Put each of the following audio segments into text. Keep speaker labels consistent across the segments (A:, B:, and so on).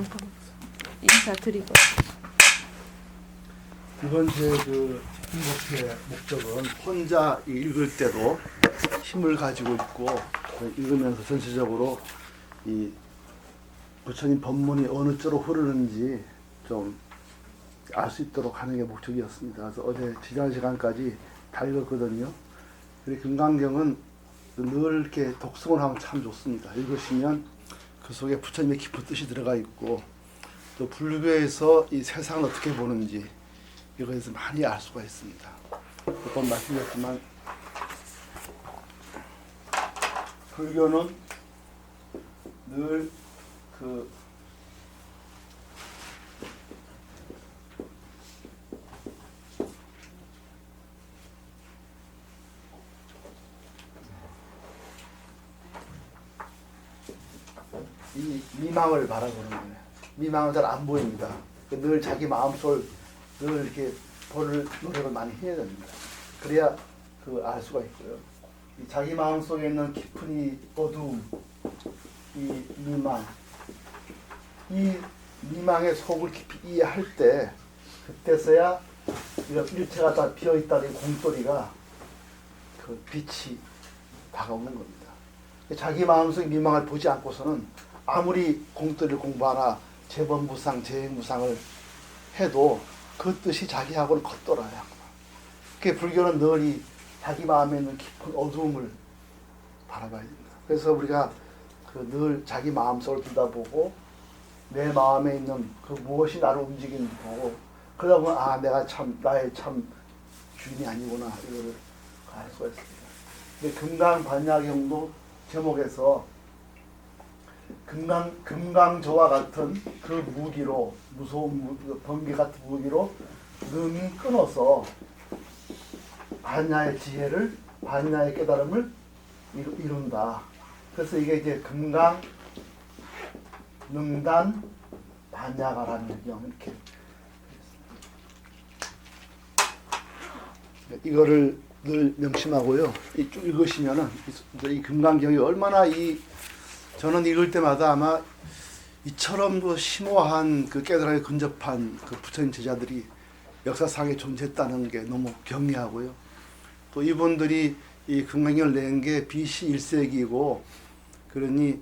A: 한번 인사드리고.
B: 이번 제 행복회 목적은 혼자 읽을 때도 힘을 가지고 있고 읽으면서 전체적으로 이 부처님 법문이 어느 쪽으로 흐르는지 좀 알 수 있도록 하는 게 목적이었습니다. 그래서 어제 지난 시간까지 다 읽었거든요. 그리고 금강경은 늘 이렇게 독송을 하면 참 좋습니다. 읽으시면 그 속에 부처님의 깊은 뜻이 들어가 있고 또 불교에서 이 세상을 어떻게 보는지 이거에 대해서 많이 알 수가 있습니다. 몇 번 말씀드렸지만 불교는 늘 이 미망을 바라보는 거예요. 미망은 잘 안 보입니다. 늘 자기 마음속을 늘 이렇게 보는 노력을 많이 해야 됩니다. 그래야 알 수가 있고요. 이 자기 마음 속에 있는 깊은 이 어두움, 이 미망, 이 미망의 속을 깊이 이해할 때 그때서야 일체가 다 비어 있다는 공돌이가 빛이 다가오는 겁니다. 자기 마음속의 미망을 보지 않고서는 아무리 공돌이를 공부하나 재범무상, 재행무상을 해도 그 뜻이 자기하고는 겉돌아요. 그 불교는 늘 이 자기 마음에 있는 깊은 어두움을 바라봐야 됩니다. 그래서 우리가 늘 자기 마음속을 들여다보고 내 마음에 있는 무엇이 나를 움직이는지 보고 그러다 보면 내가 나의 참 주인이 아니구나 이걸 알 수가 있습니다. 근데 금강반야경도 제목에서 금강저와 같은 그 무기로 무서운 번개 같은 무기로 능히 끊어서 반야의 지혜를 반야의 깨달음을 이룬다. 그래서 이게 이제 금강 능단 반야가라는 경 이렇게 이거를 늘 명심하고요. 쭉 읽으시면은 이 금강경이 얼마나 저는 읽을 때마다 아마 이처럼 심오한 깨달음에 근접한 부처님 제자들이 역사상에 존재했다는 게 너무 경이하고요. 또 이분들이 이 금강경을 낸 게 BC 1세기이고 그러니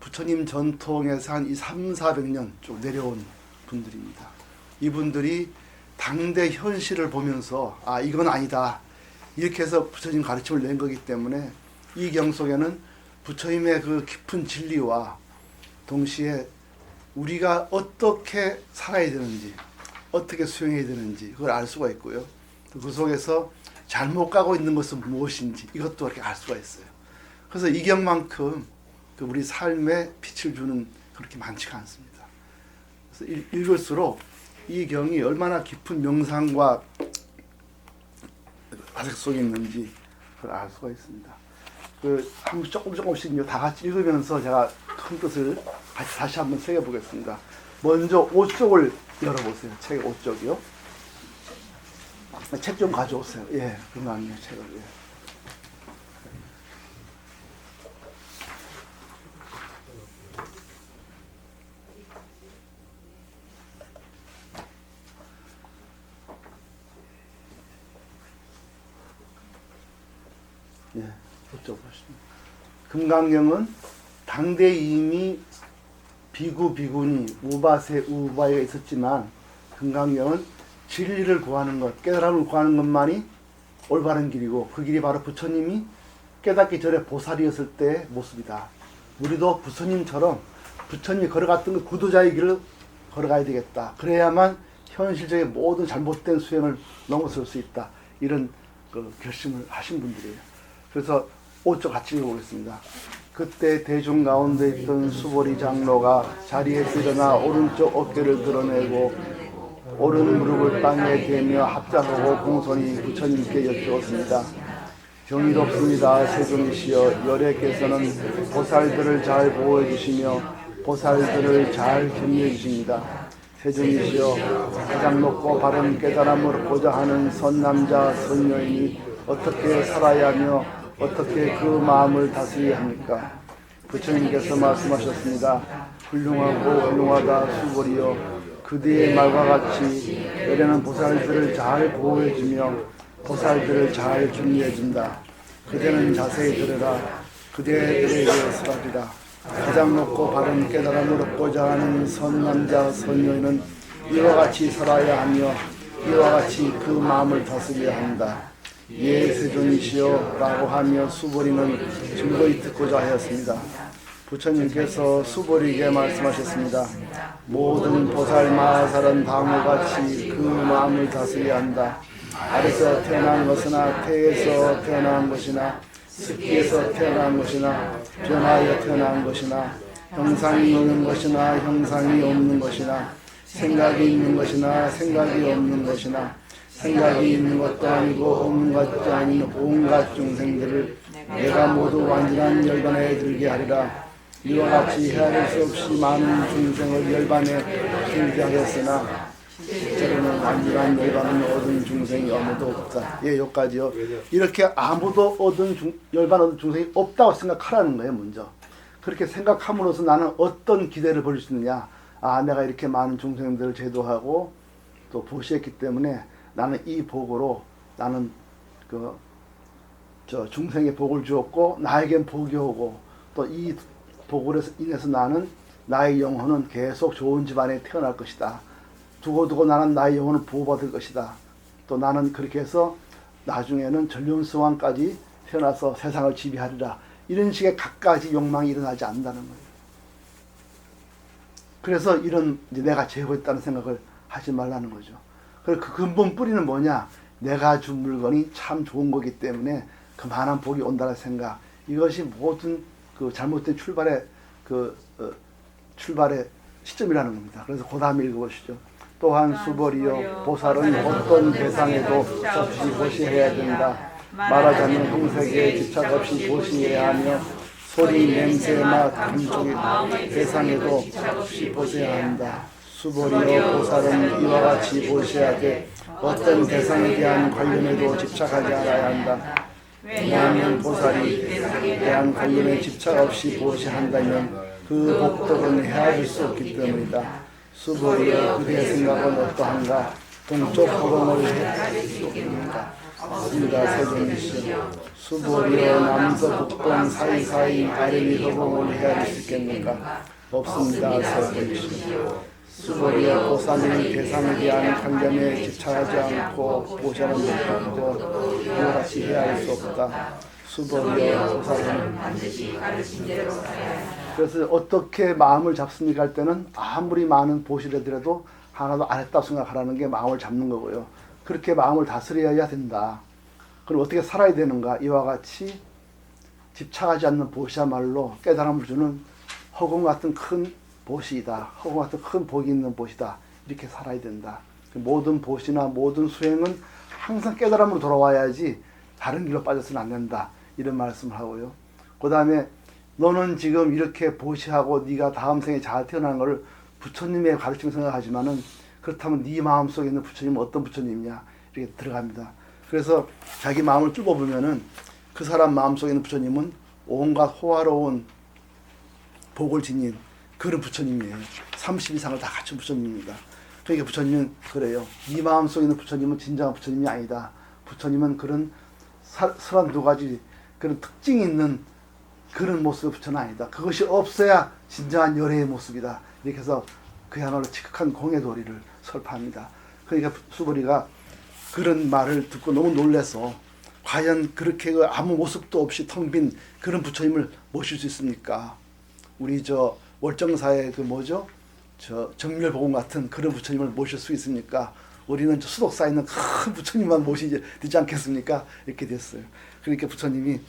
B: 부처님 전통에서 한 300~400년 쭉 내려온 분들입니다. 이분들이 당대 현실을 보면서 이건 아니다 이렇게 해서 부처님 가르침을 낸 거기 때문에 이 경 속에는 부처님의 깊은 진리와 동시에 우리가 어떻게 살아야 되는지 어떻게 수행해야 되는지 그걸 알 수가 있고요. 또 그 속에서 잘못 가고 있는 것은 무엇인지 이것도 이렇게 알 수가 있어요. 그래서 이 경만큼 우리 삶에 빛을 주는 그렇게 많지가 않습니다. 그래서 읽을수록 이 경이 얼마나 깊은 명상과 아색 속에 있는지 그걸 알 수가 있습니다. 한번 조금씩 다 같이 읽으면서 제가 큰 뜻을 다시 한번 새겨보겠습니다. 먼저 5쪽을 열어보세요. 책 5쪽이요. 책 좀 가져오세요. 예, 금강경 책을. 예. 예, 5쪽 보십니다. 금강경은 당대 이미 비구니 우바세 우바가 있었지만 금강경은 진리를 구하는 것, 깨달음을 구하는 것만이 올바른 길이고 그 길이 바로 부처님이 깨닫기 전에 보살이었을 때의 모습이다. 우리도 부처님처럼 부처님이 걸어갔던 그 구도자의 길을 걸어가야 되겠다. 그래야만 현실적인 모든 잘못된 수행을 넘어설 수 있다. 이런 결심을 하신 분들이에요. 그래서 5쪽 같이 읽어보겠습니다. 그때 대중 가운데 있던 수보리 장로가 자리에서 일어나 오른쪽 어깨를 드러내고 오른 무릎을 땅에 대며 합장하고 공손히 부처님께 여쭈었습니다. 경이롭습니다. 세존이시여, 열애께서는 보살들을 잘 보호해 주시며 보살들을 잘 격려해 주십니다. 세존이시여, 가장 높고 바른 깨달음을 얻고자 하는 선남자 선녀인이 어떻게 살아야 하며 어떻게 그 마음을 다스려야 합니까? 부처님께서 말씀하셨습니다. 훌륭하다 수고리여. 그대의 말과 같이 내려는 보살들을 잘 보호해주며 보살들을 잘 준비해준다. 그대는 자세히 들으라. 그대들에게 설하리라. 가장 높고 바른 깨달음을 얻고자 하는 선남자 선녀는 이와 같이 살아야 하며 이와 같이 그 마음을 다스려야 한다. 예 세존이시여 라고 하며 수보리는 즐거이 듣고자 하였습니다. 부처님께서 수보리에게 말씀하셨습니다. 모든 보살 마하살은 다음과같이 그 마음을 다스려야 한다. 아래서 태어난 것이나 태에서 태어난 것이나 습기에서 태어난 것이나 변화하여 태어난 것이나 형상이 있는 것이나 형상이 없는 것이나 생각이 있는 것이나 생각이 없는 것이나 생각이 있는 것도 아니고 없는 것도 아닌 온갖 중생들을 내가 모두 완전한 열반에 들게 하리라. 이와 같이 헤아릴 수 없이 많은 중생을 열반에 들게 하였으나 실제로는 완전한 열반을 얻은 중생이 아무도 없다. 예, 여기까지요. 이렇게 아무도 열반 얻은 중생이 없다고 생각하라는 거예요, 먼저. 그렇게 생각함으로써 나는 어떤 기대를 벌일 수 있느냐. 아, 내가 이렇게 많은 중생들을 제도하고 또 보시했기 때문에 나는 이 복으로 나는 중생의 복을 주었고 나에겐 복이 오고 또 이 복으로 인해서 나는 나의 영혼은 계속 좋은 집안에 태어날 것이다. 두고두고 나는 나의 영혼을 보호받을 것이다. 또 나는 그렇게 해서 나중에는 전륜스왕까지 태어나서 세상을 지배하리라. 이런 식의 갖가지 욕망이 일어나지 않는다는 거예요. 그래서 이런 내가 제거했다는 생각을 하지 말라는 거죠. 그 근본 뿌리는 뭐냐? 내가 준 물건이 참 좋은 거기 때문에 그만한 복이 온다는 생각. 이것이 모든 그 잘못된 출발의 시점이라는 겁니다. 그래서 그 다음에 읽어보시죠. 또한 수벌이여 보살은 어떤 대상에도 없이 보시해야 된다. 말하자면 형색에 집착 없이 보시해야 하며 소리, 냄새, 맛, 감촉의 대상에도 없이 보셔야 한다. 수벌이여 보살은 이와 같이 보셔야 돼. 어떤 대상에 대한 관련에도 집착하지 않아야 한다. 왜냐하면 보살이 대상에 대한 관련에 집착 없이 보시한다면 그 복덕은 헤아릴 수 없기 때문이다. 수보리여 그대의 생각은 어떠한가? 동쪽 허공을 헤아릴 수 없는가? 없습니다. 세존이시여. 수보리여 남서 북동 사이사이 아래위 허공을 헤아릴 수 있겠는가? 없습니다. 세존이시여. 수보리여 보살이 대상에 대한 관념에 집착하지 않고 보시는 것도 이와 같이 헤아릴 수 없다. 수보리여 보살은 그래서 어떻게 마음을 잡습니까 할 때는 아무리 많은 보시라더라도 하나도 안 했다고 생각하라는 게 마음을 잡는 거고요. 그렇게 마음을 다스려야 된다. 그럼 어떻게 살아야 되는가? 이와 같이 집착하지 않는 보시야말로 깨달음을 주는 허공 같은 큰 보시이다. 허공 같은 큰 복이 있는 보시다. 이렇게 살아야 된다. 모든 보시나 모든 수행은 항상 깨달음으로 돌아와야지 다른 길로 빠져서는 안 된다. 이런 말씀을 하고요. 그 다음에 너는 지금 이렇게 보시하고 네가 다음 생에 잘 태어나는 것을 부처님의 가르침을 생각하지만은 그렇다면 네 마음속에 있는 부처님은 어떤 부처님이냐 이렇게 들어갑니다. 그래서 자기 마음을 뚫어보면은 그 사람 마음속에 있는 부처님은 온갖 호화로운 복을 지닌 그런 부처님이에요. 30 이상을 다 갖춘 부처님입니다. 그러니까 부처님은 그래요. 네 마음속에 있는 부처님은 진정한 부처님이 아니다. 부처님은 그런 32가지 그런 특징이 있는 그런 모습의 부처는 아니다. 그것이 없어야 진정한 열애의 모습이다. 이렇게 해서 그야말로 지극한 공의 도리를 설파합니다. 그러니까 수보리가 그런 말을 듣고 너무 놀라서 과연 그렇게 아무 모습도 없이 텅 빈 그런 부처님을 모실 수 있습니까? 우리 월정사의 정멸보공 같은 그런 부처님을 모실 수 있습니까? 우리는 수독사에 있는 큰 부처님만 모시지 되지 않겠습니까? 이렇게 됐어요. 그러니까 부처님이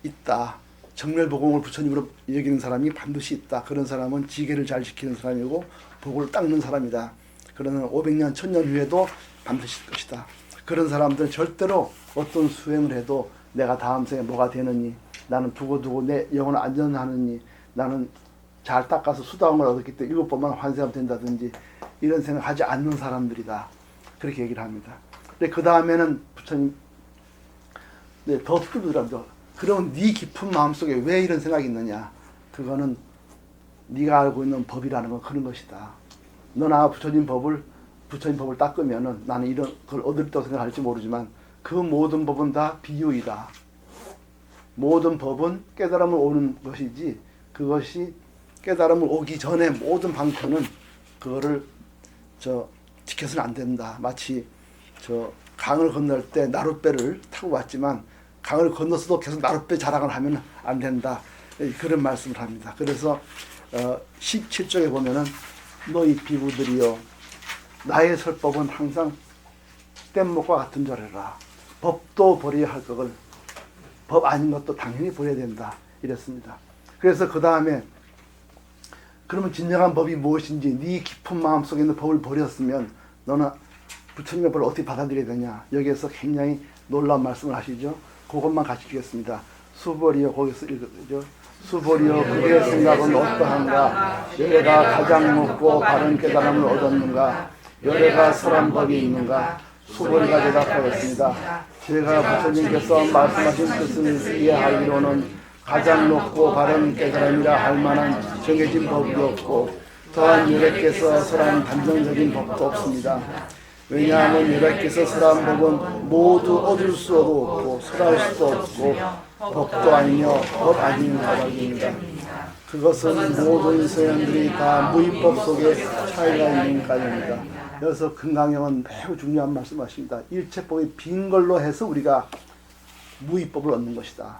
B: 있다. 정멸보공을 부처님으로 여기는 사람이 반드시 있다. 그런 사람은 지계를 잘 지키는 사람이고 복을 닦는 사람이다. 그러는 500년, 1000년 후에도 반드시 있을 것이다. 그런 사람들은 절대로 어떤 수행을 해도 내가 다음 생에 뭐가 되느니, 나는 두고두고 내 영혼을 안전하느니, 나는 잘 닦아서 수다함을 얻었기 때문에 7번만 환생하면 된다든지 이런 생각하지 않는 사람들이다. 그렇게 얘기를 합니다. 근데 그 다음에는 부처님 더 뚫더라고요. 그러면 네 깊은 마음속에 왜 이런 생각이 있느냐? 그거는 네가 알고 있는 법이라는 건 그런 것이다. 너나 부처님 법을 닦으면은 나는 이런 걸 얻을 때 생각할지 모르지만 그 모든 법은 다 비유이다. 모든 법은 깨달음을 오는 것이지 그것이 깨달음을 오기 전에 모든 방편은 그거를 지켜서는 안 된다. 마치 강을 건널 때 나룻배를 타고 왔지만 강을 건너서도 계속 나룻배 자랑을 하면 안 된다. 그런 말씀을 합니다. 그래서 17쪽에 보면은 너희 비구들이여 나의 설법은 항상 뗏목과 같은 줄 알아라. 법도 버려야 할 것을 법 아닌 것도 당연히 버려야 된다. 이랬습니다. 그래서 그 다음에 그러면 진정한 법이 무엇인지 네 깊은 마음속에 있는 법을 버렸으면 너는 부처님의 법을 어떻게 받아들여야 되냐. 여기에서 굉장히 놀라운 말씀을 하시죠. 그것만 같이 읽겠습니다. 수보리여 거기서 읽죠. 수보리여 그의 생각은 어떠한가. 여래가 가장 높고 바른 깨달음을 얻었는가. 여래가 설한 법이 있는가. 수보리가 대답하였습니다. 제가 부처님께서 말씀하신 뜻을 이해하기로는 가장 높고 바른 깨달음이라 할 만한 정해진 법이 없고 또한 여래께서 설한 단정적인 법도 없습니다. 왜냐하면 여래께서 설한 법은 모두 얻을 수도 없고 설할 수도 없고 법도 아니며 법 아닌 가닥입니다. 그것은 모든 서양들이 다 무위법 속에 차이가 있는 까닭입니다. 여기서 금강경은 매우 중요한 말씀하십니다. 일체법이 빈 걸로 해서 우리가 무위법을 얻는 것이다.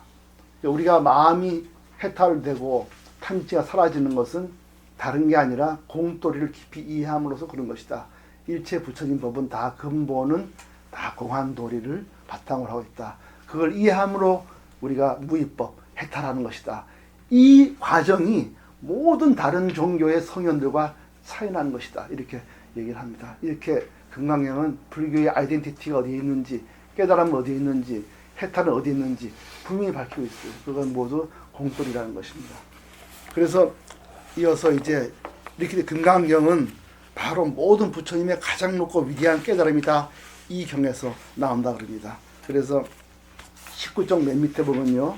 B: 우리가 마음이 해탈되고 탐지가 사라지는 것은 다른 게 아니라 공도리를 깊이 이해함으로써 그런 것이다. 일체 부처님 법은 다 근본은 다 공안도리를 바탕으로 하고 있다. 그걸 이해함으로 우리가 무위법, 해탈하는 것이다. 이 과정이 모든 다른 종교의 성현들과 차이나는 것이다. 이렇게 얘기를 합니다. 이렇게 금강경은 불교의 아이덴티티가 어디에 있는지, 깨달음은 어디에 있는지, 해탈은 어디에 있는지 분명히 밝히고 있어요. 그건 모두 공돌이라는 것입니다. 그래서 이어서 이제 이렇게 금강경은 바로 모든 부처님의 가장 높고 위대한 깨달음이다. 이 경에서 나온다 그럽니다. 그래서 19쪽 맨 밑에 보면요.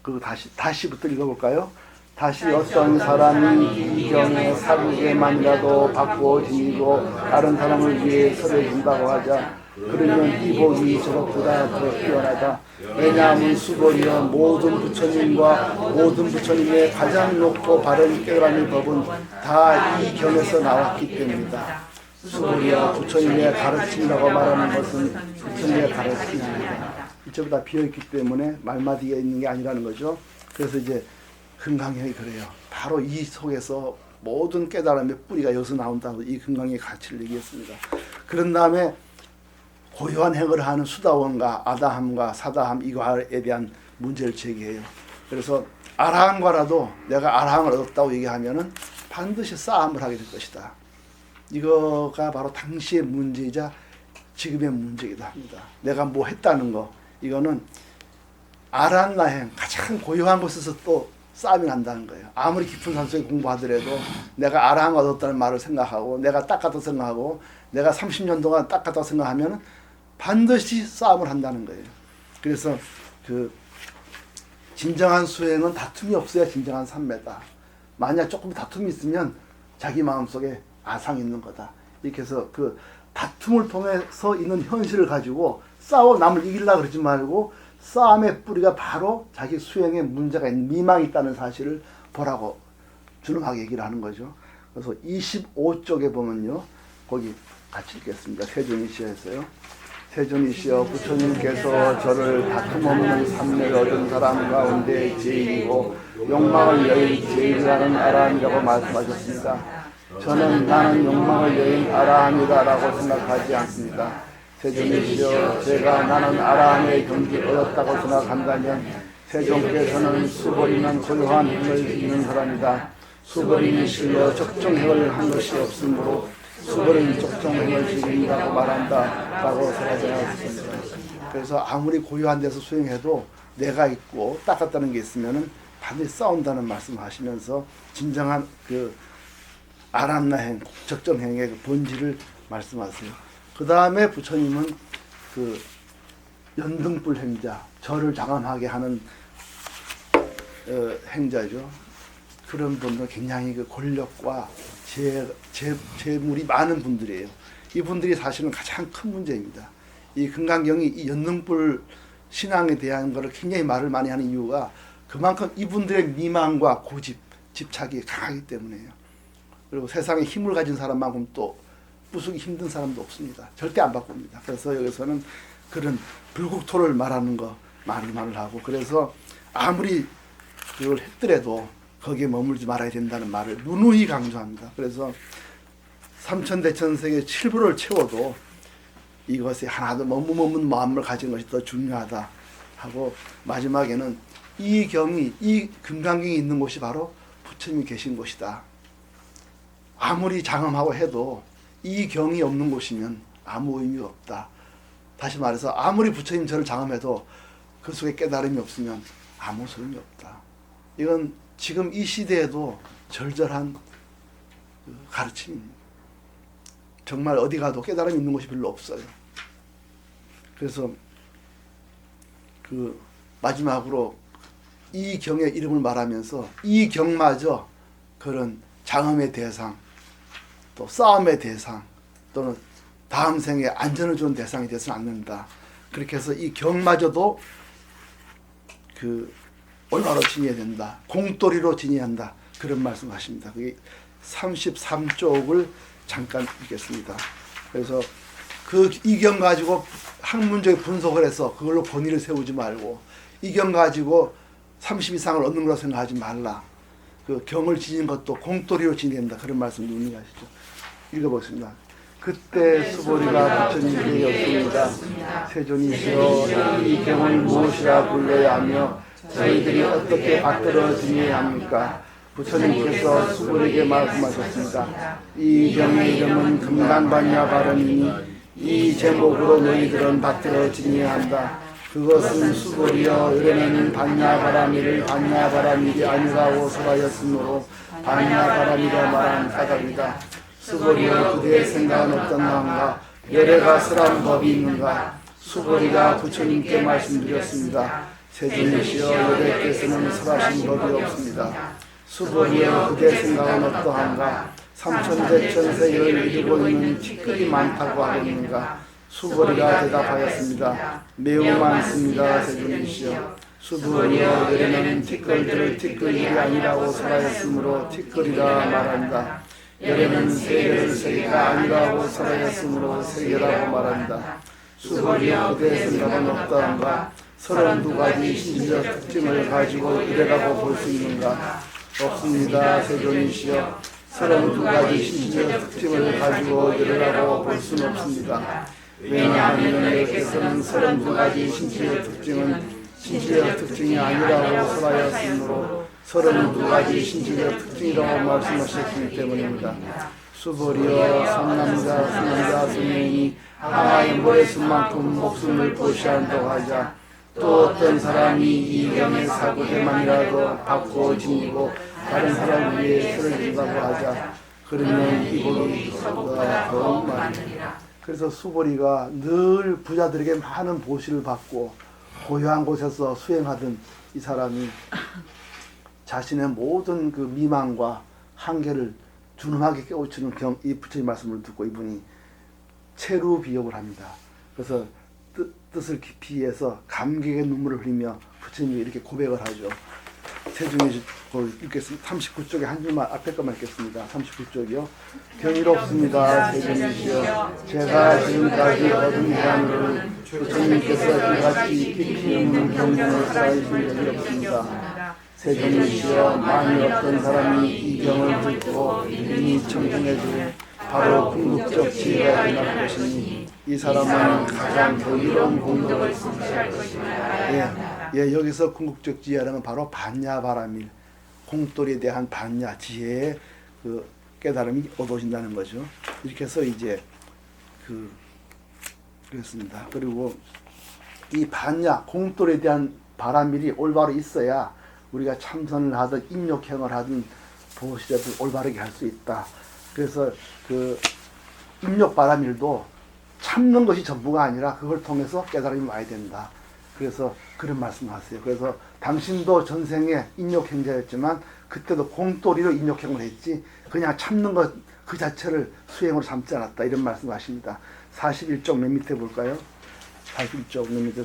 B: 그 다시부터 읽어볼까요? 다시 어떤 사람이 이 경의 사국에만이라도 받고 지니고 다른 사람을 위해 설해준다고 하자. 그러면 이 복이 저것보다 더 뛰어나다. 왜냐하면 수보리여 모든 부처님과 모든 부처님의 가장 높고 바른 깨달음의 법은 다 이 경에서 나왔기 때문이다. 수보리여 부처님의 가르침이라고 말하는 것은 부처님의 가르침입니다. 이쪽보다 비어있기 때문에 말마디가 있는 게 아니라는 거죠. 그래서 이제 금강경이 그래요. 바로 이 속에서 모든 깨달음의 뿌리가 여기서 나온다고 이 금강경의 가치를 얘기했습니다. 그런 다음에 고요한 행을 하는 수다원과 아다함과 사다함 이거에 대한 문제를 제기해요. 그래서 아라한과라도 내가 아라한을 얻었다고 얘기하면은 반드시 싸움을 하게 될 것이다. 이거가 바로 당시의 문제이자 지금의 문제이기도 합니다. 내가 뭐 했다는 거 이거는 아라한 나행 가장 고요한 곳에서 또 싸움이 난다는 거예요. 아무리 깊은 산속에 공부하더라도 내가 아라한 걸 얻었다는 말을 생각하고 내가 닦았다고 생각하고 내가 30년 동안 닦았다고 생각하면 반드시 싸움을 한다는 거예요. 그래서 그 진정한 수행은 다툼이 없어야 진정한 삼매다. 만약 조금 다툼이 있으면 자기 마음속에 아상이 있는 거다. 이렇게 해서 그 다툼을 통해서 있는 현실을 가지고 싸워 남을 이기려고 그러지 말고 싸움의 뿌리가 바로 자기 수행에 문제가 있는 미망이 있다는 사실을 보라고 준엄하게 얘기를 하는 거죠. 그래서 25쪽에 보면요. 거기 같이 읽겠습니다. 세존이시여에서요. 세존이시여 부처님께서 저를 다툼 없는 삼매를 얻은 사람 가운데 제일이고 욕망을 여인 제일이라는 아라함이라고 말씀하셨습니다. 저는 나는 욕망을 여인 아라함이다라고 생각하지 않습니다. 세존이시여 제가 나는 아라함의 경지를 얻었다고 생각한다면 세존께서는 수보리는 고요한 행을 있는 사람이다. 수보리는 실려 적정행을 한 것이 없으므로 수보리는 적정행을 즐긴다고 말한다 라고 생각하셨습니다. 그래서 아무리 고요한 데서 수행해도 내가 있고 닦았다는 게 있으면 반드시 싸운다는 말씀을 하시면서 진정한 그 아람나행, 적정행의 그 본질을 말씀하세요. 그 다음에 부처님은 그 연등불 행자, 저를 장엄하게 하는 행자죠. 그런 분들 굉장히 그 권력과 재물이 많은 분들이에요. 이분들이 사실은 가장 큰 문제입니다. 이 금강경이 이 연능불 신앙에 대한 거를 굉장히 말을 많이 하는 이유가 그만큼 이분들의 미망과 고집, 집착이 강하기 때문이에요. 그리고 세상에 힘을 가진 사람만큼 또 부수기 힘든 사람도 없습니다. 절대 안 바꿉니다. 그래서 여기서는 그런 불국토를 말하는 거 많이 말을 하고, 그래서 아무리 그걸 했더라도 거기에 머물지 말아야 된다는 말을 누누이 강조합니다. 그래서 삼천대천세계 7부를 채워도 이것에 하나도 머무는 마음을 가진 것이 더 중요하다 하고, 마지막에는 이 경이, 이 금강경이 있는 곳이 바로 부처님이 계신 곳이다. 아무리 장엄하고 해도 이 경이 없는 곳이면 아무 의미가 없다. 다시 말해서 아무리 부처님 절을 장엄해도 그 속에 깨달음이 없으면 아무 소용이 없다. 이건 지금 이 시대에도 절절한 가르침입니다. 정말 어디 가도 깨달음이 있는 곳이 별로 없어요. 그래서 그 마지막으로 이 경의 이름을 말하면서 이 경마저 그런 장엄의 대상, 또 싸움의 대상, 또는 다음 생에 안전을 주는 대상이 되어서는 안 된다. 그렇게 해서 이 경마저도 그 얼마로 지내야 된다. 공돌이로 지내야 한다. 그런 말씀하십니다. 그게 33쪽을 잠깐 읽겠습니다. 그래서 그 이경 가지고 학문적인 분석을 해서 그걸로 권위를 세우지 말고, 이경 가지고 30 이상을 얻는 거라고 생각하지 말라. 그 경을 지닌 것도 공돌이로 지낸다. 그런 말씀 눈이 가시죠. 읽어보겠습니다. 그때 수보리가 부처님께 였습니다. 세존이시여, 이 경을 무엇이라 불러야 하며 저희들이 어떻게 받들어 지내야 합니까? 부처님께서 수보리에게 말씀하셨습니다. 이 경의 이름은 금강반야 발언이니 이 제목으로 너희들은 받들어 지내야 한다. 그것은 수보리여, 의뢰는 반야바라밀을 반야바라밀이 아니라고 설하였으므로 반야바라밀이라 말한 까닭이다. 수보리여, 그대의 생각은 어떠한가? 열애가 설한 법이 있는가? 수보리가 부처님께 말씀드렸습니다. 세존이시여, 열애께서는 설하신 법이 없습니다. 수보리여, 그대의 생각은 어떠한가? 삼천대천세계를 이루고 있는 티끌이 많다고 하겠는가? 수보리가 대답하였습니다. 매우 많습니다. 세존이시여. 수보리여, 열애는 티끌들을 티끌이 아니라고 설하였으므로 티끌이라 말한다. 열애는 세계를 세계가 아니라고 설하였으므로 세계라고 말한다. 수보리여, 그대의 생각은 어떠한가? 32가지 신적 특징을 가지고 이래라고 볼 수 있는가? 없습니다. 세존이시여. 32가지 신적 특징을 가지고 이래라고 볼 수는 없습니다. 왜냐하면 여기서는 32가지 신적 특징은 신적 특징이 아니라고 설하였으므로 32가지 신적 특징이라고 말씀하셨기 때문입니다. 수보리여, 삼남자, 수남자, 수명이 하나의 모래수만큼 목숨을 보시한다고 하자. 또 어떤 사람이 이 경의 사고대만이라도 받고 지니고 다른 사람 위에 설을 준다고 하자. 그러면 이 복이 그보다 더욱 많으리라. 그래서 수보리가 늘 부자들에게 많은 보시를 받고 고요한 곳에서 수행하던 이 사람이 자신의 모든 그 미망과 한계를 준엄하게 깨우치는 이 부처님 말씀을 듣고 이분이 체루비역을 합니다. 그래서 뜻을 깊이 해서 감격의 눈물을 흘리며 부처님이 이렇게 고백을 하죠. 세중에 읽겠습니다. 39쪽에 한 줄만, 앞에 것만 읽겠습니다. 39쪽이요. 경이롭습니다. 세존이시여, 제가 지금까지 얻은 기간으로 부처님께서 이같이 깊이 있는 경륜을 쌓이신 적이 없습니다. 세존이시여, 만일 어떤 사람이 이 경을 듣고 이미 청중해주고 바로 궁극적 지혜가 일어날 것이니 이 사람은 가장 경이로운 공덕을 성취할 것입니다. 예, 여기서 궁극적 지혜라는 바로 반야바라밀, 공돌이에 대한 반야, 지혜의 그 깨달음이 얻어진다는 거죠. 이렇게 해서 이제 그랬습니다. 그리고 이 반야, 공돌에 대한 바라밀이 올바로 있어야 우리가 참선을 하든 인욕행을 하든 보시라도 올바르게 할 수 있다. 그래서 그 인욕바라밀도 참는 것이 전부가 아니라 그걸 통해서 깨달음이 와야 된다. 그래서 그런 말씀하세요. 그래서 당신도 전생에 인욕행자였지만 그때도 공돌이로 인욕행을 했지 그냥 참는 것 그 자체를 수행으로 삼지 않았다. 이런 말씀하십니다. 41쪽 맨 밑에 볼까요? 41쪽 맨 밑에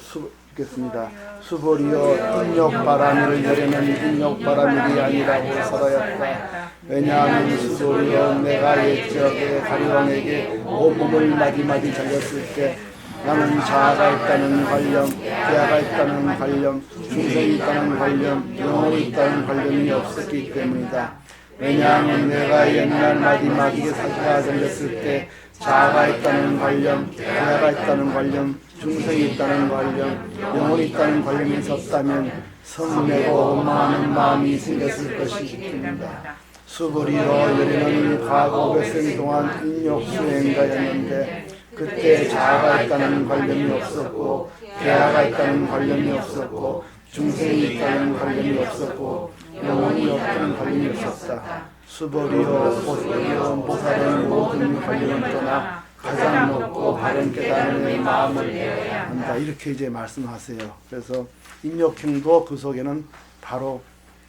B: 읽겠습니다. 수보리여 인욕바라밀을 여려면 인욕바라밀이 아니라고 살아였다. 왜냐하면 수보리여 내가 옛적에 가리왕에게 온몸을 마디마디 잘렸을 때 나는 자아가 있다는 관념, 계아가 있다는 관념, 중생이 있다는 관념, 영혼이 있다는 관념이 없었기 때문이다. 왜냐하면 내가 옛날 마디마디에 사자가 들렸을 때 자아가 있다는 관념, 계아가 있다는 관념, 중생이 있다는 관념, 영혼이 있다는 관념이 있었다면 성내고 원망하는 마음이 생겼을 것이기 때문이다. 수불이여 여리는 과거 500생 동안 인욕수행가였는데 그때 자아가 있다는 관념이 없었고 계아가 있다는 관념이 없었고 중생이 있다는 관념이 없었고 영혼이 없다는 관념이 없었다. 수보리여 보살은 모든 관념을 떠나 가장 높고 바른 깨달음의 마음을 배워야 한다. 이렇게 이제 말씀하세요. 그래서 인욕행도 그 속에는 바로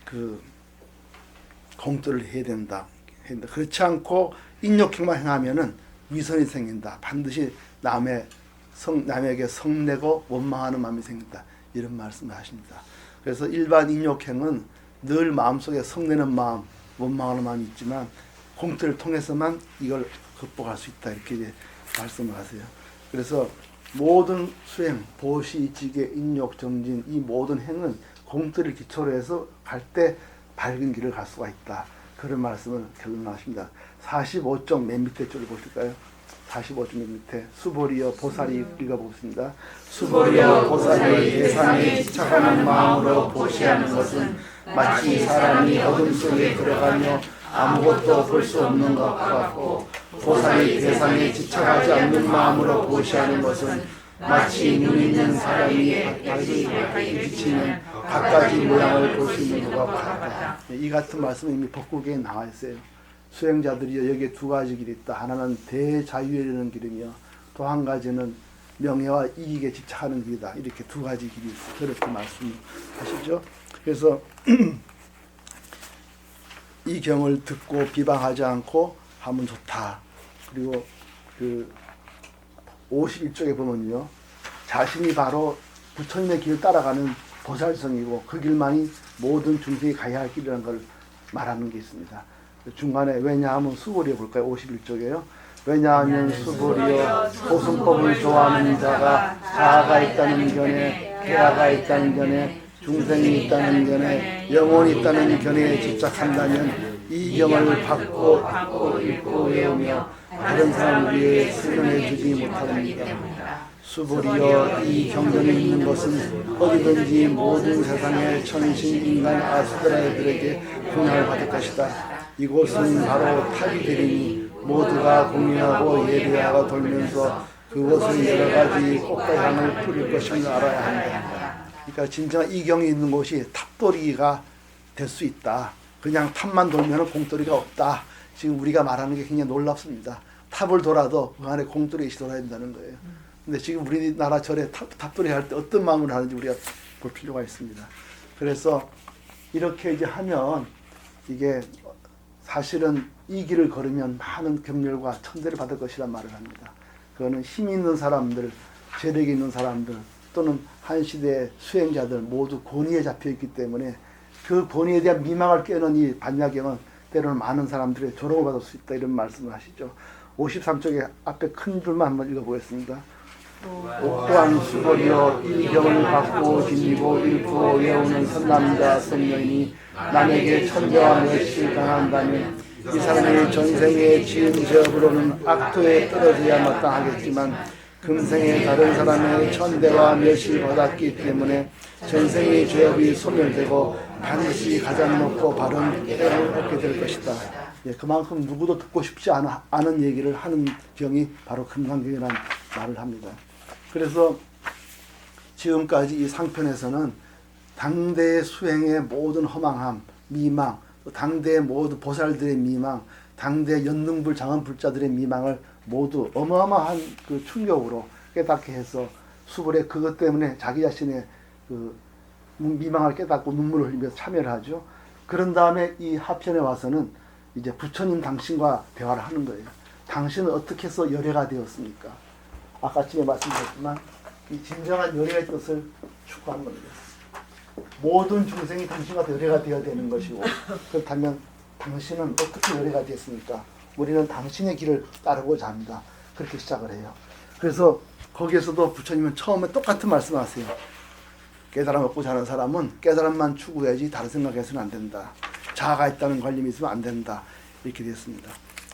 B: 그 공들을 해야 된다. 그렇지 않고 인욕행만 행하면은 위선이 생긴다. 반드시 남에게 성내고 원망하는 마음이 생긴다. 이런 말씀을 하십니다. 그래서 일반 인욕행은 늘 마음속에 성내는 마음, 원망하는 마음이 있지만 공들을 통해서만 이걸 극복할 수 있다. 이렇게 이제 말씀을 하세요. 그래서 모든 수행, 보시, 지계, 인욕, 정진 이 모든 행은 공들을 기초로 해서 갈 때 밝은 길을 갈 수가 있다. 그런 말씀을 결론하십니다. 45쪽 맨 밑에 쪽을 보실까요? 45쪽 맨 밑에 수보리여 보살이 읽어보겠습니다. 수보리여 보살이 대상에 집착하는 마음으로 보시하는 것은 마치 사람이 어둠 속에 들어가며 아무것도 볼 수 없는 것 같고 보살이 대상에 집착하지 않는 마음으로 보시하는 것은 마치 눈 있는 사람이 밝게 비치는 갖가지 모양을 볼 수 있는 것과 같다. 이 같은 말씀은 이미 법국에 나와 있어요. 수행자들이 여기에 두 가지 길이 있다. 하나는 대자유에 이르는 길이며 또 한 가지는 명예와 이익에 집착하는 길이다. 이렇게 두 가지 길이 있어요. 그렇게 말씀하시죠. 그래서 이 경을 듣고 비방하지 않고 하면 좋다. 그리고 그 51쪽에 보면요. 자신이 바로 부처님의 길을 따라가는 보살성이고 그 길만이 모든 중생이 가야 할 길이라는 걸 말하는 게 있습니다. 중간에 왜냐하면 수보리여 볼까요? 51쪽에요. 왜냐하면 수보리여 고승법을 좋아하는 자가 자아가 있다는 견해, 계아가 있다는 견해, 중생이 있다는 견해, 영혼이 있다는 견해에 집착한다면 이 경을 받고 읽고 외우며 다른 사람을 위해 설명해 주지 못합니다. 수보리여 이 경전이 있는 것은 어디든지 모든 세상의 천신 인간 아수라들에게 공양을 받을 것이다. 이곳은 바로 탑이 되리니 모두가 공유하고 예배하고 돌면서 그곳은 여러 가지 꽃과 향을 뿌릴 것임을 알아야 한다. 그러니까 진정한 이 경이 있는 곳이 탑돌이가 될 수 있다. 그냥 탑만 돌면 공돌이가 없다. 지금 우리가 말하는 게 굉장히 놀랍습니다. 탑을 돌아도 그 안에 공돌이 돌아야 된다는 거예요. 근데 지금 우리나라 절에 탑돌이 할 때 어떤 마음을 하는지 우리가 볼 필요가 있습니다. 그래서 이렇게 이제 하면 이게 사실은 이 길을 걸으면 많은 경멸과 천대를 받을 것이란 말을 합니다. 그거는 힘 있는 사람들, 재력이 있는 사람들 또는 한 시대의 수행자들 모두 권위에 잡혀 있기 때문에 그 권위에 대한 미망을 깨는 이 반야경은 때로는 많은 사람들의 조롱을 받을 수 있다 이런 말씀을 하시죠. 53쪽에 앞에 큰 줄만 한번 읽어보겠습니다. 또한 수보리여 이 경을 받고 지니고 읽고 외우는 선남자 선녀이니 남에게 천대와 멸시를 당한다면 이 사람이 전생에 지은 죄업으로는 악도에 떨어져야 마땅하겠지만 금생에 다른 사람의 천대와 멸시를 받았기 때문에 전생의 죄업이 소멸되고 반드시 가장 높고 바른 깨달음을 얻게 될 것이다. 예, 그만큼 누구도 듣고 싶지 않은 얘기를 하는 경이 바로 금강경이라는 말을 합니다. 그래서 지금까지 이 상편에서는 당대의 수행의 모든 허망함, 미망, 당대의 모든 보살들의 미망, 당대의 연능불 장엄불자들의 미망을 모두 어마어마한 그 충격으로 깨닫게 해서 수불에 그것 때문에 자기 자신의 그 미망을 깨닫고 눈물을 흘리면서 참여를 하죠. 그런 다음에 이 하편에 와서는 이제 부처님 당신과 대화를 하는 거예요. 당신은 어떻게 해서 열애가 되었습니까? 아까쯤에 말씀드렸지만 이 진정한 열애의 뜻을 추구하는 겁니다. 모든 중생이 당신과 열애가 되어야 되는 것이고, 그렇다면 당신은 어떻게 열애가 됐습니까? 우리는 당신의 길을 따르고자 합니다. 그렇게 시작을 해요. 그래서 거기에서도 부처님은 처음에 똑같은 말씀하세요. 깨달음 얻고자 하는 사람은 깨달음만 추구해야지 다른 생각해서는 안 된다. 자아가 있다는 관념이 있으면 안 된다. 이렇게 됐습니다.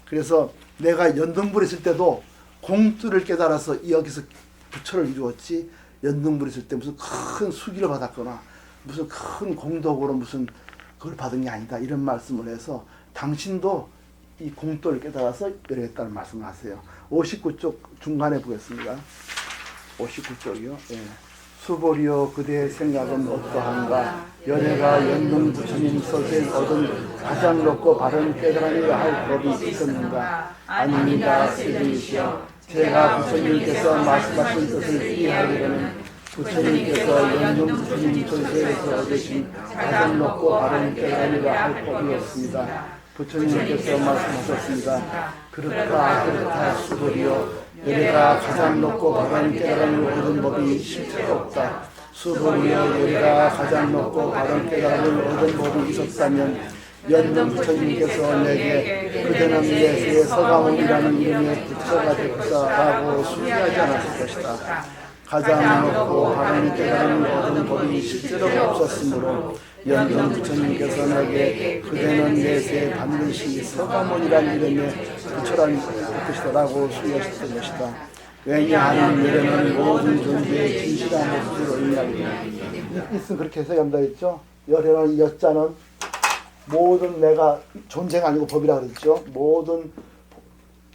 B: 그래서 내가 연등불에 있을 때도 공투를 깨달아서 여기서 부처를 이루었지, 연등불에 있을 때 무슨 큰 수기를 받았거나 무슨 큰 공덕으로 무슨 그걸 받은 게 아니다. 이런 말씀을 해서 당신도 이 공도를 깨달아서 열애했다는 말씀을 하세요. 59쪽 중간에 보겠습니다. 59쪽이요. 예. 수보리여 그대의 생각은 어떠한가? 연애가 연등 부처님 서기에 얻은 가장 높고 바른 깨달음이라 할 법이 있었는가? 아닙니다. 스님이시여. 제가 부처님께서 말씀하신 뜻을 이해하려면 부처님께서 연등 부처님 서기에서 얻으신 가장 높고 바른 깨달음이라 할 법이 없습니다. 부처님께서 말씀하셨습니다. 그렇다 수보리여. 열애가 가장 높고 바른 깨달음을 얻은 법이 실제로 없다. 수보리여 열애가 가장 높고 바른 깨달음을 얻은 법이 있었다면 연등 부처님께서 내게 그대는 내세의 서가모니라는 이름의 부처가 되었다라고 수리하지 않았을 것이다. 가장 높고 바른 깨달음을 얻은 법이 실제로 없었으므로 연등 부처님께서 내게 그대는 내세에 반드시 서가모니라는 이름의 부처라는 것이다라고 수리하셨던 것이다. 왜냐하면 열애는 모든 존재의 진실한 모습으로 의미하리라. 있으면 그렇게 해석한다 했죠. 열애는 여자는 모든 내가 존재가 아니고 법이라 그랬죠. 모든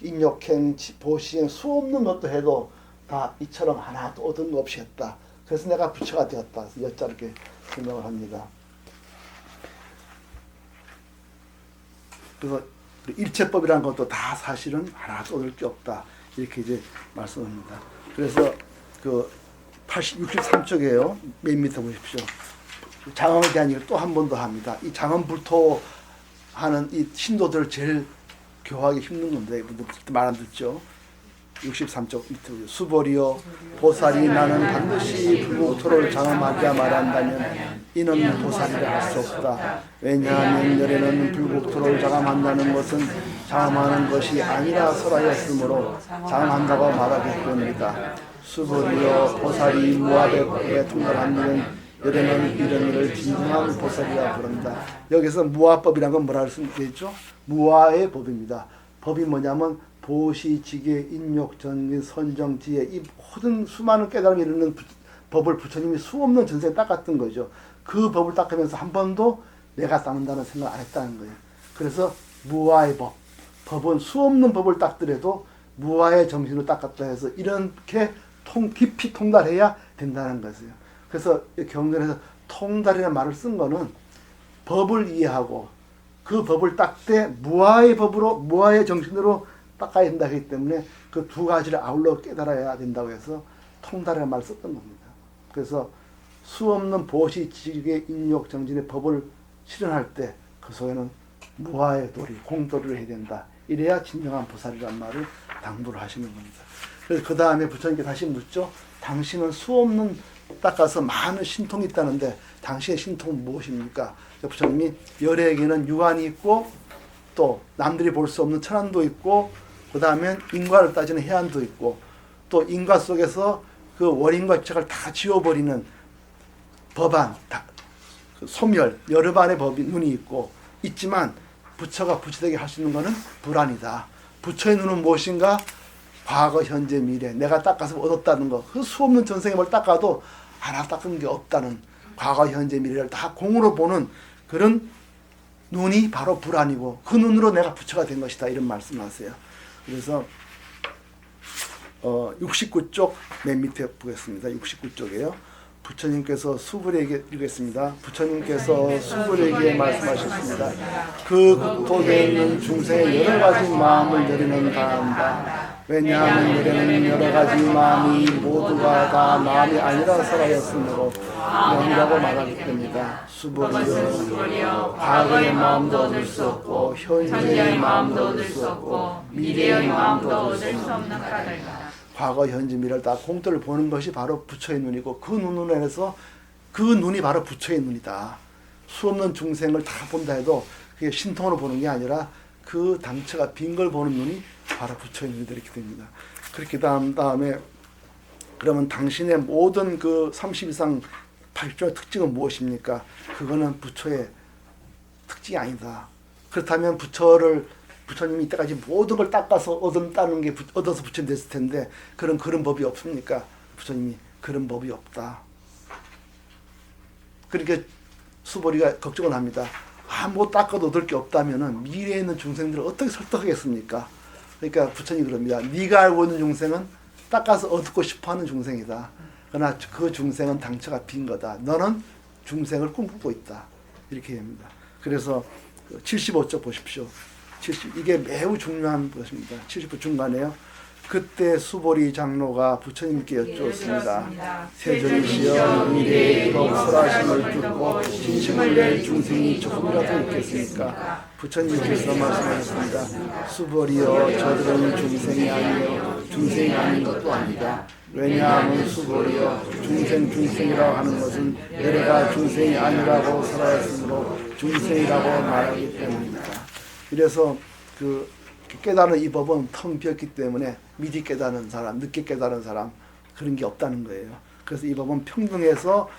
B: 인욕행, 보시행 수 없는 것도 해도 다 이처럼 하나도 얻은 것 없이 했다. 그래서 내가 부처가 되었다. 그래서 여자 이렇게 설명을 합니다. 그래서 일체법이라는 것도 다 사실은 하나도 얻을 게 없다. 이렇게 이제 말씀합니다. 그래서 그 63쪽이에요. 맨 밑에 보십시오. 장엄에 대한 얘기를 또 한 번 더 합니다. 이 장엄불토하는 이 신도들을 제일 교화하기 힘든 건데 말 안 듣죠. 63쪽 밑에 수보리여 보살이 나는 반드시 불국토를 장엄하게 말한다면 이는 보살이라 할 수 없다. 왜냐하면 열애는 불국토를 장엄한다는 것은 장엄하는 것이 아니라 설하였으므로 장엄한다고 말하기 때문이다. 수보리여 보살이 무아법에 통달한 일은 열애는 이런 일을 진정한 보살이라 부른다. 여기서 무아법이라는 건 뭐라 할 수 있겠죠? 무아의 법입니다. 법이 뭐냐면 보시, 지계, 인욕, 전기, 선정, 지혜 이 모든 수많은 깨달음이 이르는 법을 부처님이 수없는 전생에 닦았던 거죠. 그 법을 닦으면서 한 번도 내가 닦는다는 생각 안 했다는 거예요. 그래서 무아의 법, 법은 수없는 법을 닦더라도 무아의 정신으로 닦았다 해서 이렇게 깊이 통달해야 된다는 것이에요. 그래서 경전에서 통달이라는 말을 쓴 거는 법을 이해하고 그 법을 닦되 무아의 법으로 무아의 정신으로 닦아야 된다 하기 때문에 그 두 가지를 아울러 깨달아야 된다고 해서 통달이라는 말을 썼던 겁니다. 그래서 수없는 보시, 지계, 인욕, 정진의 법을 실현할 때 그 속에는 무아의 도리, 공도리를 해야 된다. 이래야 진정한 보살이라는 말을 당부를 하시는 겁니다. 그래서 그 다음에 부처님께 다시 묻죠. 당신은 수없는 닦아서 많은 신통이 있다는데 당신의 신통은 무엇입니까? 부처님이 열애에게는 유한이 있고 또 남들이 볼 수 없는 천안도 있고 그 다음에 인과를 따지는 해안도 있고 또 인과 속에서 그 원인과 집착을 다 지워버리는 법안, 그 소멸, 여러 반의 법이 눈이 있고 있지만 부처가 부처되게 할 수 있는 것은 불안이다. 부처의 눈은 무엇인가? 과거, 현재, 미래 내가 닦아서 얻었다는 것. 그 수없는 전생에 뭘 닦아도 하나 닦은 게 없다는 과거, 현재, 미래를 다 공으로 보는 그런 눈이 바로 불안이고 그 눈으로 내가 부처가 된 것이다. 이런 말씀을 하세요. 그래서 69쪽 맨 밑에 보겠습니다. 69쪽이에요. 부처님께서 수불에게 읽겠습니다. 부처님께서 수불에게 말씀하셨습니다. 그 국토에 있는 중생의 여러 가지 마음을 여리는 다한다. 왜냐하면 여리는 여러 가지 마음이 모두가 다 마음이 아니라 살아였으므로 영이라고 말하기 때문이다. 수불이여 과거의 마음도 얻을 수 없고 현재의 마음도 얻을 수 없고 미래의 마음도 얻을 수 없는 까닭이다. 과거, 현재, 미래를 다 공터를 보는 것이 바로 부처의 눈이고 그 눈으로 해서 그 눈이 바로 부처의 눈이다. 수없는 중생을 다 본다 해도 그게 신통으로 보는 게 아니라 그 당처가 빈 걸 보는 눈이 바로 부처의 눈이 되게 됩니다. 그렇게 다음에 그러면 당신의 모든 그 30 이상 80조의 특징은 무엇입니까? 그거는 부처의 특징이 아니다. 그렇다면 부처님이 이때까지 모든 걸 닦아서 얻었다는 게 얻어서 부처님 됐을 텐데 그런 법이 없습니까? 부처님이 그런 법이 없다. 그러니까 수보리가 걱정을 합니다. 뭐 닦아도 얻을 게 없다면은 미래에 있는 중생들을 어떻게 설득하겠습니까? 그러니까 부처님이 그럽니다. 네가 알고 있는 중생은 닦아서 얻고 싶어하는 중생이다. 그러나 그 중생은 당처가 빈 거다. 너는 중생을 꿈꾸고 있다. 이렇게 합니다. 그래서 75쪽 보십시오. 이게 매우 중요한 것입니다. 70부 중간에요. 그때 수보리 장로가 부처님께 여쭈었습니다. 세존이시여 미래에 이런 설하심을 듣고 진심을 낼 중생이 조금이라도 있겠습니까? 부처님께서 말씀하셨습니다. 수보리여 저들은 중생이 아니요 중생이 아닌 것도 아니다. 왜냐하면 수보리여 중생이라고 하는 것은 내가 중생이 아니라고 살아있으므로 중생이라고 말하기 때문입니다. 그래서 그 깨달은 이 법은 텅 비었기 때문에 미리 깨달은 사람, 늦게 깨달은 사람 그런 게 없다는 거예요. 그래서 이 법은 평등해서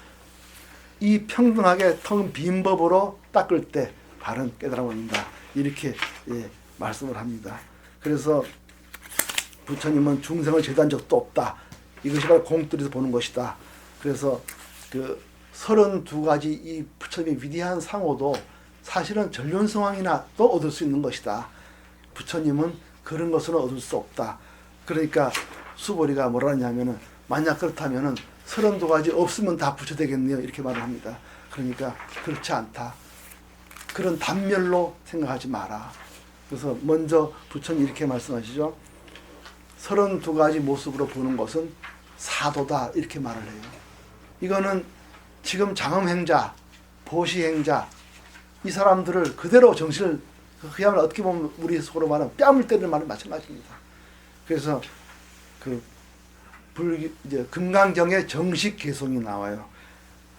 B: 이 평등하게 텅 빈 법으로 닦을 때 바른 깨달음을 얻는다. 이렇게 말씀을 합니다. 그래서 부처님은 중생을 제도한 적도 없다. 이것이 바로 공뚫에서 보는 것이다. 그래서 그 32가지 이 부처님의 위대한 상호도 사실은 전륜성왕이나 또 얻을 수 있는 것이다. 부처님은 그런 것으로 얻을 수 없다. 그러니까 수보리가 뭐라 하냐면은 만약 그렇다면은 32가지 없으면 다 부처 되겠네요. 이렇게 말을 합니다. 그러니까 그렇지 않다. 그런 단멸로 생각하지 마라. 그래서 먼저 부처님 이렇게 말씀하시죠. 32가지 모습으로 보는 것은 사도다. 이렇게 말을 해요. 이거는 지금 장엄행자, 보시행자 이 사람들을 그대로 정신을 그야말로 어떻게 보면 우리 속으로 말하면 뺨을 때리는 말은 마찬가지입니다. 그래서 이제 금강경의 정식 개송이 나와요.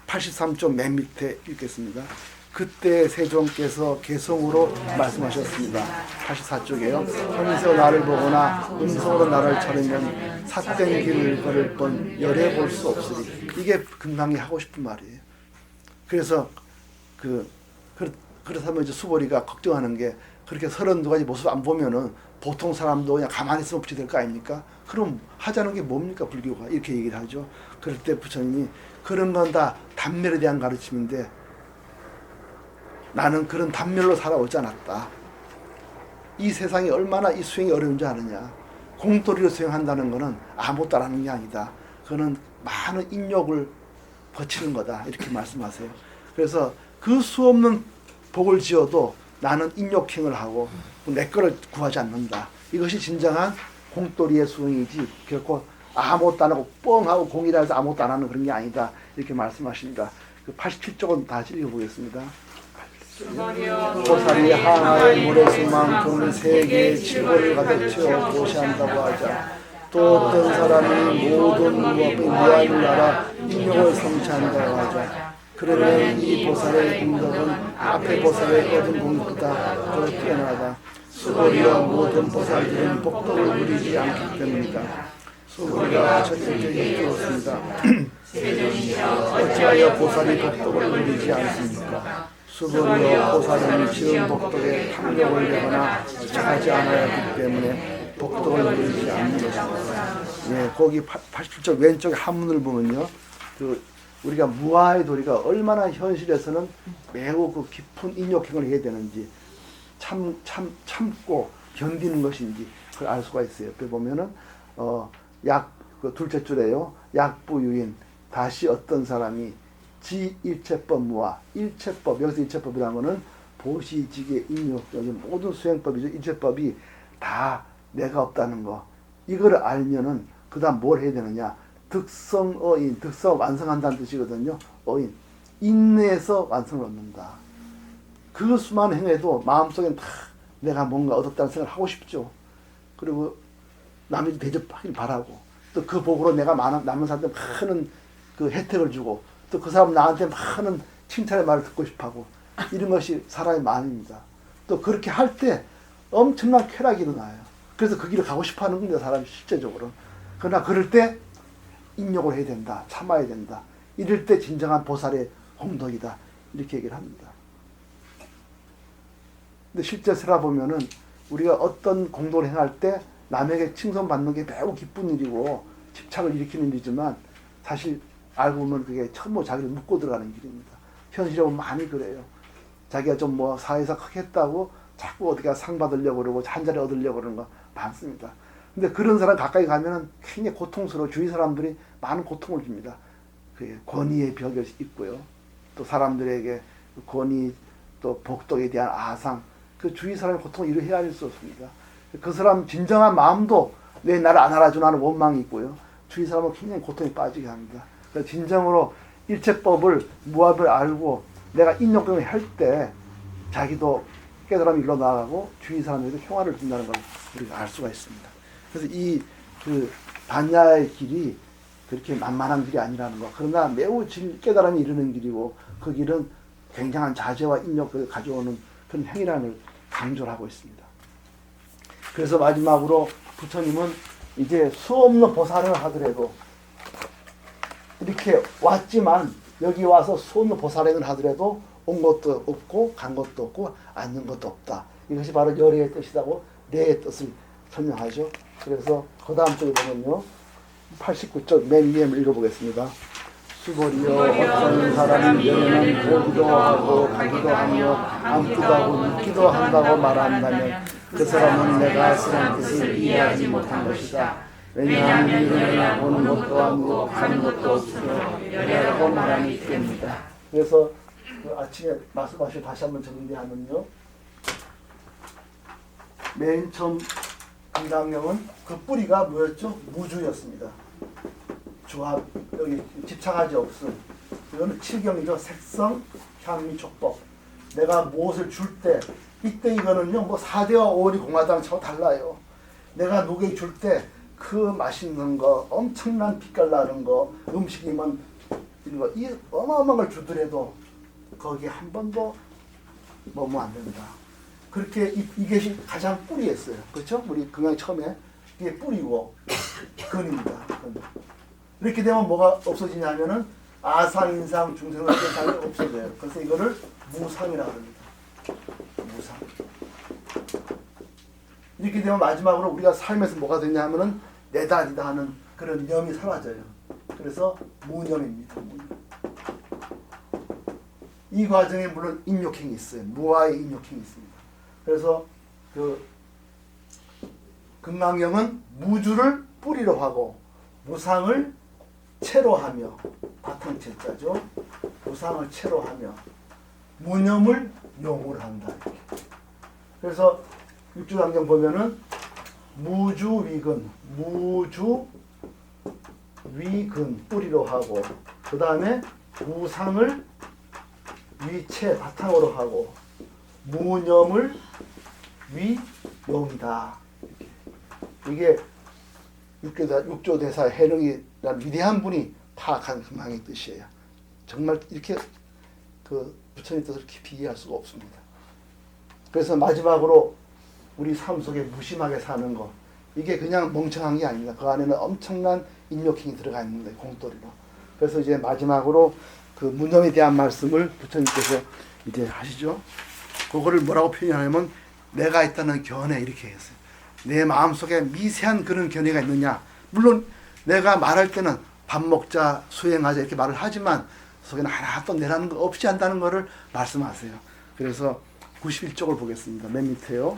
B: 83쪽 맨 밑에 읽겠습니다. 그때 세종께서 개송으로 말씀하셨습니다. 84쪽에요. 평소 나를 보거나 음성으로 나를 차리면 삿된 길을 걸을 뻔 열해 볼 수 없으리. 이게 금강이 하고 싶은 말이에요. 그래서 그렇다면 이제 수보리가 걱정하는 게 그렇게 32가지 모습 안 보면은 보통 사람도 그냥 가만히 있으면 부처 될 거 아닙니까? 그럼 하자는 게 뭡니까 불교가? 이렇게 얘기를 하죠. 그럴 때 부처님이 그런 건 다 단멸에 대한 가르침인데 나는 그런 단멸로 살아오지 않았다. 이 세상이 얼마나 이 수행이 어려운지 아느냐. 공도리로 수행한다는 것은 아무것도 안 하는 게 아니다. 그거는 많은 인욕을 거치는 거다. 이렇게 말씀하세요. 그래서 그 수없는 복을 지어도 나는 인욕행을 하고 내 거를 구하지 않는다. 이것이 진정한 공도리의 수행이지 결코 아무것도 안 하고 뻥하고 공이라 해서 아무것도 안 하는 그런 게 아니다. 이렇게 말씀하십니다. 87쪽은 다시 읽어보겠습니다. 보살이 하나의 모래수만큼 세계의 지구를 가득 채워 보시한다고 하자. 또 어떤 사람이 모든 무한을 알아 인욕을 성취한다고 하자. 그러면 이 보살의 공덕은 앞에 보살의 얻은 공덕보다 더 뛰어나다. 수보리여 모든 보살들은 복덕을 누리지 않기 때문이다. 수보리가 첫째 주었습니다. 어찌하여 보살이 복덕을 누리지 않습니까? 수보리여 보살은 지은 복덕에 탐욕을 내거나 집착하지 않아야 하기 때문에 복덕을 누리지 않는 것입니다. 예, 거기 87쪽 왼쪽 한문을 보면요. 우리가 무아의 도리가 얼마나 현실에서는 매우 그 깊은 인욕행을 해야 되는지 참고 견디는 것인지 그걸 알 수가 있어요. 옆에 보면은 그 둘째 줄에요. 약부유인 다시 어떤 사람이 지일체법 무아, 일체법, 여기서 일체법이라는 거는 보시지계 인욕적인 모든 수행법이죠. 일체법이 다 내가 없다는 거. 이걸 알면은 그 다음 뭘 해야 되느냐. 득성어인, 득성 완성한다는 뜻이거든요. 어인, 인내에서 완성을 얻는다. 그 수많은 행위도 마음속엔 다 내가 뭔가 얻었다는 생각을 하고 싶죠. 그리고 남에게 대접하길 바라고, 또 그 복으로 내가 남은 사람한테 많은 그 혜택을 주고, 또 그 사람 나한테 많은 칭찬의 말을 듣고 싶어하고, 이런 것이 사람의 마음입니다. 또 그렇게 할 때 엄청난 쾌락이 일어나요. 그래서 그 길을 가고 싶어 하는 겁니다, 사람이 실제적으로. 그러나 그럴 때 인욕을 해야 된다, 참아야 된다. 이럴 때 진정한 보살의 홍덕이다, 이렇게 얘기를 합니다. 근데 실제 살아보면은 우리가 어떤 공동을 행할 때 남에게 칭송받는 게 매우 기쁜 일이고 집착을 일으키는 일이지만, 사실 알고 보면 그게 전부 자기를 묶고 들어가는 길입니다. 현실에 보면 많이 그래요. 자기가 좀 뭐 사회에서 크게 했다고 자꾸 어디가 상 받으려고 그러고 한 자리 얻으려고 그러는 거 많습니다. 근데 그런 사람 가까이 가면은 굉장히 고통스러워. 주위 사람들이 많은 고통을 줍니다. 그게 권위의 벽이 있고요. 또 사람들에게 권위, 또 복덕에 대한 아상, 그 주위 사람의 고통을 이루 헤아릴 수 없습니다. 그 사람 진정한 마음도 내 나를 안 알아주나 하는 원망이 있고요. 주위 사람은 굉장히 고통에 빠지게 합니다. 그래서 진정으로 일체법을, 무압을 알고 내가 인욕경을 할 때 자기도 깨달음이 일어나고 주위 사람에게도 평화를 준다는 걸 우리가 알 수가 있습니다. 그래서 이 그 반야의 길이 그렇게 만만한 길이 아니라는 거. 그러나 매우 깨달음이 이르는 길이고, 그 길은 굉장한 자제와 인욕을 가져오는 그런 행위라는 걸 강조를 하고 있습니다. 그래서 마지막으로 부처님은 이제 수없는 보살을 하더라도, 이렇게 왔지만 여기 와서 수없는 보살행을 하더라도 온 것도 없고 간 것도 없고 앉는 것도 없다. 이것이 바로 열의의 뜻이라고 내의 뜻을 설명하죠. 그래서 그 다음 쪽에 보면요, 89쪽 맨 위에 읽어보겠습니다. 수고리여 어떤 사람이 열에는 보기도 하고 가기도 하며 앉기도 하고 눕기도 한다고 말한다면 그 사람은 내가 쓰는 뜻을 이해하지 못한 것이다. 왜냐하면 열에나 보는 것도 아니고 가는 것도 없으며 열이라고 말하기 때문이다. 그래서 그 아침에 말씀하신 다시 한번 정리하면요, 맨 처음 금강경은 그 뿌리가 뭐였죠? 무주였습니다. 조합, 여기 집착하지 없음. 이거는 칠경이죠. 색성, 향미, 촉법. 내가 무엇을 줄 때, 이때 이거는요, 뭐 4대와 5원이 공화당 차고 달라요. 내가 누구에게 줄 때 그 맛있는 거, 엄청난 빛깔 나는 거, 음식이면 이런 거, 이 어마어마한 걸 주더라도 거기에 한 번도 머무면 안 된다. 그렇게 이게 가장 뿌리였어요. 그렇죠? 우리 금강 처음에 이게 뿌리고 근입니다. 이렇게 되면 뭐가 없어지냐면은 아상, 인상, 중생의 대상이 없어져요. 그래서 이거를 무상이라고 합니다. 무상. 이렇게 되면 마지막으로 우리가 삶에서 뭐가 되냐 하면은 내다 아니다 하는 그런 염이 사라져요. 그래서 무념입니다. 무념. 이 과정에 물론 인욕행이 있어요. 무아의 인욕행이 있습니다. 그래서 그 금강경은 무주를 뿌리로 하고 무상을 채로 하며, 바탕채자죠. 무상을 채로 하며 무념을 용으로 한다. 이렇게. 그래서 육주단경 보면은 무주위근, 무주위근 뿌리로 하고, 그 다음에 무상을 위채 바탕으로 하고 무념을 위용이다. 이게 육조대사 해능이라는 위대한 분이 파악한 금강의 뜻이에요. 정말 이렇게 그 부처님 뜻을 깊이 이해할 수가 없습니다. 그래서 마지막으로 우리 삶 속에 무심하게 사는 거, 이게 그냥 멍청한 게 아닙니다. 그 안에는 엄청난 인욕행이 들어가 있는데, 공돌이로. 그래서 이제 마지막으로 그 무념에 대한 말씀을 부처님께서 이제 하시죠. 그거를 뭐라고 표현하냐면 내가 있다는 견해, 이렇게 했어요. 내 마음속에 미세한 그런 견해가 있느냐. 물론 내가 말할 때는 밥 먹자, 수행하자 이렇게 말을 하지만 속에는 하나도 내라는 거 없이 한다는 것을 말씀하세요. 그래서 91쪽을 보겠습니다. 맨 밑에요.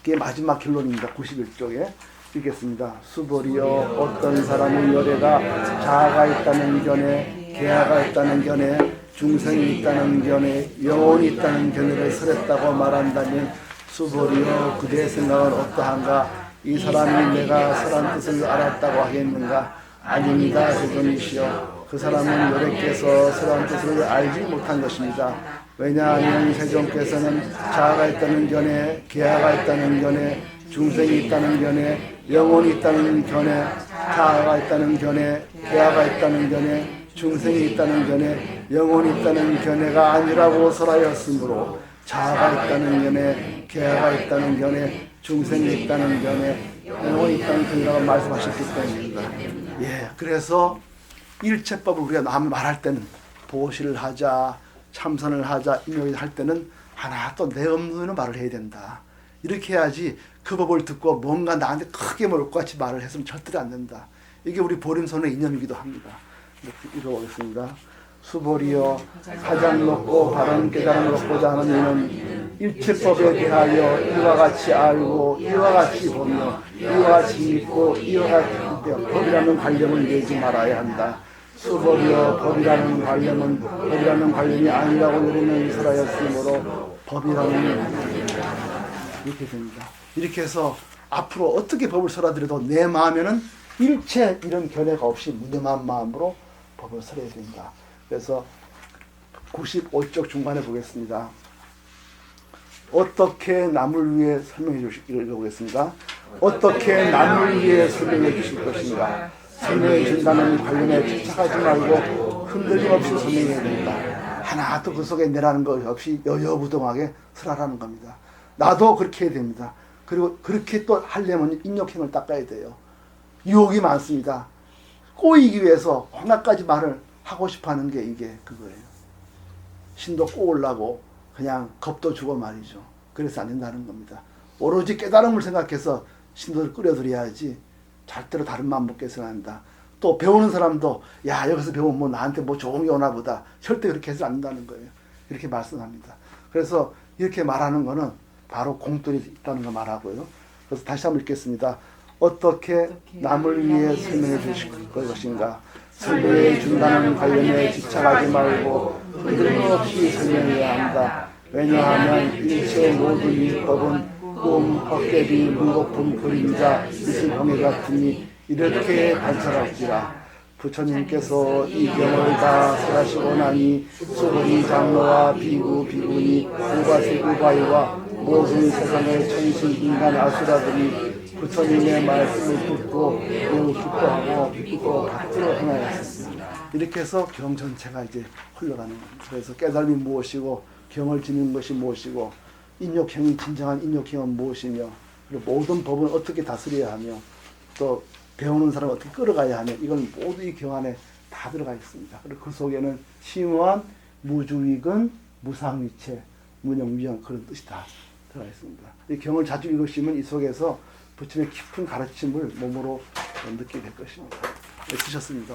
B: 그게 마지막 결론입니다. 91쪽에. 읽겠습니다. 수보리여 어떤 사람의 열애가 자아가 있다는 견해, 계하가 있다는 견해, 중생이 있다는 견해, 영혼이 있다는 견해를 설했다고 말한다면 수보리여 그대의 생각은 어떠한가? 이 사람이 내가 설한 뜻을 알았다고 하겠는가? 아닙니다. 조금이시여. 그 사람은 여래께서 설한 뜻을 알지 못한 것입니다. 왜냐하면 세종께서는 자아가 있다는 견해, 계하가 있다는 견해, 중생이 있다는 견해, 영혼이 있다는 견해, 자아가 있다는 견해, 계하가 있다는 견해, 중생이 있다는 견해, 영혼이 있다는 견해가 아니라고 설하였으므로 자아가 있다는 견해, 계하가 있다는 견해, 중생이 있다는 견해, 영혼이 있다는 견해라고 말씀하셨기 때문입니다. 예, 그래서 일체법을 우리가 말할 때는 보시를 하자, 참선을 하자, 인욕을 할 때는 하나 또 내 없는 말을 해야 된다. 이렇게 해야지 그 법을 듣고 뭔가 나한테 크게 몰 것 같이 말을 했으면 절대로 안 된다. 이게 우리 보림선의 이념이기도 합니다. 이렇게 읽어보겠습니다. 수보리여 가장 높고 바른 깨달음을 얻고자 하는 이는 일체법에 대하여 이와 같이 알고 이와 같이 보며 이와 같이 믿고 이와 같이 믿고 법이라는 관념을 내지 말아야 한다. 수보리여 법이라는 관념이 아니라고 여기는 설하였으므로 법이라는 이렇게 됩니다. 이렇게 해서 앞으로 어떻게 법을 설하더라도 내 마음에는 일체 이런 견해가 없이 무념한 마음으로 법을 설해야 된다. 그래서 95쪽 중간에 보겠습니다. 어떻게 남을 위해 설명해 주시기를 읽어보겠습니다. 어떻게 남을 위해 설명해 주실 것인가? 설명해 준다는 관념에 집착하지 말고 흔들림 없이 설명해야 된다. 하나도 그 속에 내라는 것 없이 여여부동하게 설하라는 겁니다. 나도 그렇게 해야 됩니다. 그리고 그렇게 또 하려면 인욕행을 닦아야 돼요. 유혹이 많습니다. 꼬이기 위해서 하나까지 말을 하고 싶어하는 게 이게 그거예요. 신도 꼬으려고 그냥 겁도 주고 말이죠. 그래서 안 된다는 겁니다. 오로지 깨달음을 생각해서 신도를 끌어들여야지 절대로 다른 마음 먹게 해서는 안 된다. 또 배우는 사람도 야 여기서 배우면 뭐 나한테 뭐 좋은 게 오나 보다. 절대 그렇게 해서는 안 된다는 거예요. 이렇게 말씀합니다. 그래서 이렇게 말하는 거는 바로 공돌이 있다는 거 말하고요. 그래서 다시 한번 읽겠습니다. 어떻게 남을 위해 설명해 주실 것인가? 설명해 준다는 관념에 집착하지 말고 흔들림 없이 설명해야 한다. 왜냐하면 일체 모든 율법은 꿈, 헛개비, 무거품, 그림자, 미술공예 같으니 이렇게 관찰할지라. 부처님께서 이 경을 다 설하시고 나니 수보리 장로와 비구, 비구니, 우바세, 우바이와 모든 세상의 천신, 인간, 아수라들이 부처님의 말씀을 듣고 매우 기뻐하고 믿고 받들어 행하였습니다. 이렇게 해서 경 전체가 이제 흘러가는 겁니다. 그래서 깨달음이 무엇이고 경을 지는 것이 무엇이고 인욕행이 진정한 인욕행은 무엇이며 그리고 모든 법은 어떻게 다스려야 하며 또 배우는 사람을 어떻게 끌어가야 하며 이건 모두 이 경 안에 다 들어가 있습니다. 그리고 그 속에는 심오한 무주익은 무상위체 무념위영 그런 뜻이 다 들어가 있습니다. 이 경을 자주 읽으시면 이 속에서 부처님의 깊은 가르침을 몸으로 느끼게 될 것입니다. 네, 드셨습니다.